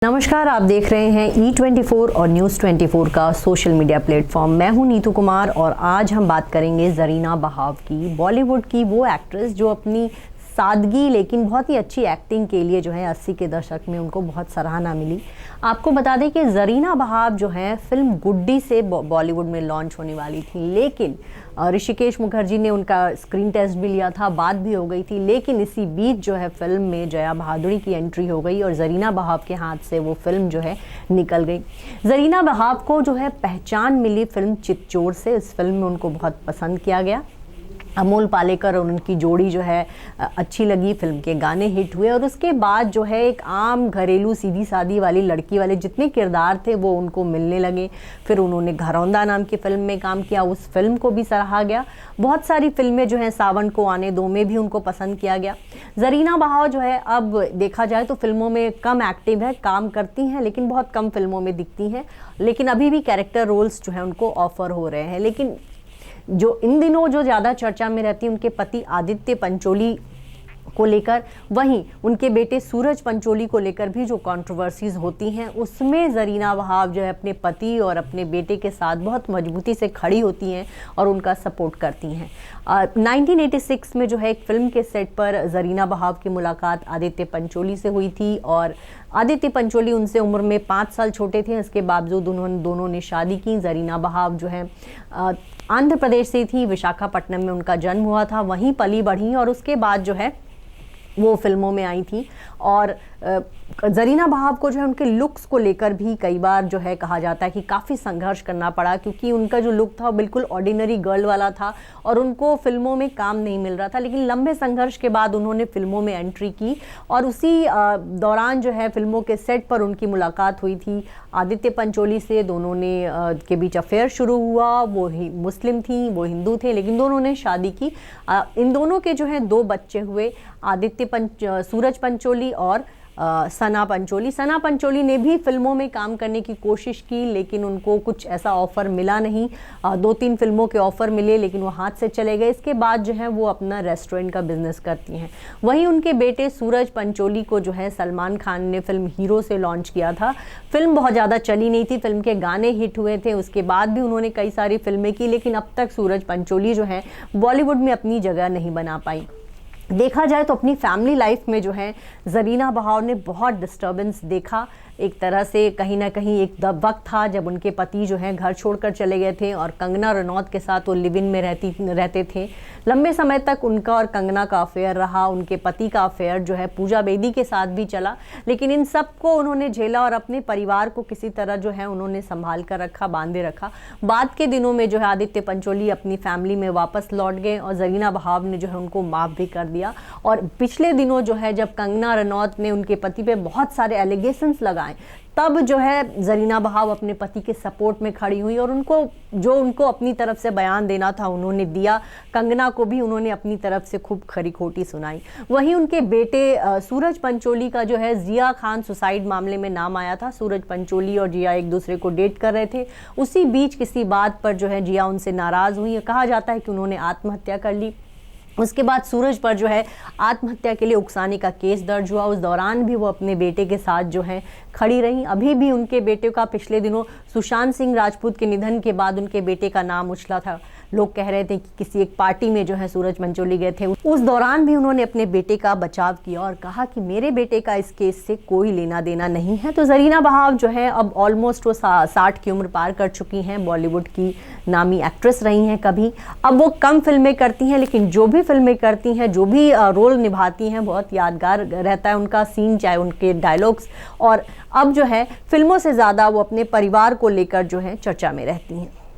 नमस्कार, आप देख रहे हैं E24 और न्यूज़ 24 का सोशल मीडिया प्लेटफॉर्म। मैं हूं नीतू कुमार और आज हम बात करेंगे ज़रीना बहाव की, बॉलीवुड की वो एक्ट्रेस जो अपनी सादगी लेकिन बहुत ही अच्छी एक्टिंग के लिए जो है 80 के दशक में उनको बहुत सराहना मिली। आपको बता दें कि ज़रीना बहाव जो है फिल्म गुड्डी से बॉलीवुड में लॉन्च होने वाली थी, लेकिन ऋषिकेश मुखर्जी ने उनका स्क्रीन टेस्ट भी लिया था, बात भी हो गई थी, लेकिन इसी बीच जो है फिल्म में जया भादुड़ी की एंट्री हो गई और ज़रीना बहाव के हाथ से वो फिल्म जो है निकल गई। ज़रीना बहाव को जो है पहचान मिली फिल्म चितचोर से। इस फिल्म में उनको बहुत पसंद किया गया। अमोल पालेकर और उनकी जोड़ी जो है अच्छी लगी, फिल्म के गाने हिट हुए और उसके बाद जो है एक आम घरेलू सीधी सादी वाली लड़की वाले जितने किरदार थे वो उनको मिलने लगे। फिर उन्होंने घरौंदा नाम की फिल्म में काम किया, उस फिल्म को भी सराहा गया। बहुत सारी फिल्में जो हैं, सावन को आने दो में भी उनको पसंद किया गया। ज़रीना बहाव जो है अब देखा जाए तो फिल्मों में कम एक्टिव है, काम करती हैं लेकिन बहुत कम फिल्मों में दिखती हैं, लेकिन अभी भी कैरेक्टर रोल्स जो हैं उनको ऑफर हो रहे हैं। लेकिन जो इन दिनों जो ज़्यादा चर्चा में रहती है उनके पति आदित्य पंचोली को लेकर, वहीं उनके बेटे सूरज पंचोली को लेकर भी जो कंट्रोवर्सीज होती हैं, उसमें ज़रीना बहाव जो है अपने पति और अपने बेटे के साथ बहुत मजबूती से खड़ी होती हैं और उनका सपोर्ट करती हैं। 1986 में जो है एक फिल्म के सेट पर ज़रीना बहाव की मुलाकात आदित्य पंचोली से हुई थी और आदित्य पंचोली उनसे उम्र में 5 साल छोटे थे। इसके बावजूद दोनों ने शादी की। ज़रीना बहाव जो है आंध्र प्रदेश से थी, विशाखापट्टनम में उनका जन्म हुआ था, वहीं पली बढ़ी और उसके बाद जो है वो फिल्मों में आई थी। और ज़रीना बहाव को जो है उनके लुक्स को लेकर भी कई बार जो है कहा जाता है कि काफ़ी संघर्ष करना पड़ा, क्योंकि उनका जो लुक था बिल्कुल ऑर्डिनरी गर्ल वाला था और उनको फिल्मों में काम नहीं मिल रहा था। लेकिन लंबे संघर्ष के बाद उन्होंने फिल्मों में एंट्री की और उसी दौरान जो है फिल्मों के सेट पर उनकी मुलाकात हुई थी आदित्य पंचोली से। दोनों ने के बीच अफेयर शुरू हुआ। वो ही मुस्लिम थी, वो हिंदू थे, लेकिन दोनों ने शादी की। इन दोनों के जो है 2 बच्चे हुए, सूरज पंचोली और सना पंचोली। सना पंचोली ने भी फिल्मों में काम करने की कोशिश की, लेकिन उनको कुछ ऐसा ऑफ़र मिला नहीं। 2-3 फिल्मों के ऑफ़र मिले लेकिन वो हाथ से चले गए। इसके बाद जो है वो अपना रेस्टोरेंट का बिजनेस करती हैं। वहीं उनके बेटे सूरज पंचोली को जो है सलमान खान ने फिल्म हीरो से लॉन्च किया था। फिल्म बहुत ज़्यादा चली नहीं थी, फिल्म के गाने हिट हुए थे, उसके बाद भी उन्होंने कई सारी फिल्में की, लेकिन अब तक सूरज पंचोली जो है बॉलीवुड में अपनी जगह नहीं बना पाई। देखा जाए तो अपनी फैमिली लाइफ में जो है ज़रीना बहाव ने बहुत डिस्टर्बेंस देखा। एक तरह से कहीं ना कहीं एक वक्त था जब उनके पति जो हैं घर छोड़कर चले गए थे और कंगना रनौत के साथ वो लिव इन में रहते थे। लंबे समय तक उनका और कंगना का अफेयर रहा। उनके पति का अफेयर जो है पूजा बेदी के साथ भी चला, लेकिन इन सब को उन्होंने झेला और अपने परिवार को किसी तरह जो है उन्होंने संभाल कर रखा, बांधे रखा। बाद के दिनों में जो है आदित्य पंचोली अपनी फैमिली में वापस लौट गए और ज़रीना बहाव ने जो है उनको माफ़ भी कर दिया। और पिछले दिनों जो है जब कंगना रनौत ने उनके पति पे बहुत सारे एलिगेशंस लगाए, तब जो है ज़रीना बहाव अपने पति के सपोर्ट में खड़ी हुई और उनको अपनी तरफ से बयान देना था उन्होंने दिया। कंगना को भी उन्होंने अपनी तरफ से खूब खरी खोटी सुनाई। वहीं उनके बेटे सूरज पंचोली का जो है जिया खान सुसाइड मामले में नाम आया था। सूरज पंचोली और जिया एक दूसरे को डेट कर रहे थे। उसी बीच किसी बात पर जो है जिया उनसे नाराज़ हुई। कहा जाता है कि उन्होंने आत्महत्या कर ली। उसके बाद सूरज पर जो है आत्महत्या के लिए उकसाने का केस दर्ज हुआ। उस दौरान भी वो अपने बेटे के साथ जो है खड़ी रहीं। अभी भी उनके बेटे का पिछले दिनों सुशांत सिंह राजपूत के निधन के बाद उनके बेटे का नाम उछला था। लोग कह रहे थे कि किसी एक पार्टी में जो है सूरज पंचोली गए थे। उस दौरान भी उन्होंने अपने बेटे का बचाव किया और कहा कि मेरे बेटे का इस केस से कोई लेना देना नहीं है। तो ज़रीना बहाव जो है अब ऑलमोस्ट वो 60 की उम्र पार कर चुकी हैं। बॉलीवुड की नामी एक्ट्रेस रही हैं कभी। अब वो कम फिल्में करती हैं, लेकिन जो भी फिल्में करती हैं, जो भी रोल निभाती हैं, बहुत यादगार रहता है उनका सीन, चाहे उनके डायलॉग्स। और अब जो है फिल्मों से ज़्यादा वो अपने परिवार को लेकर जो है चर्चा में रहती हैं।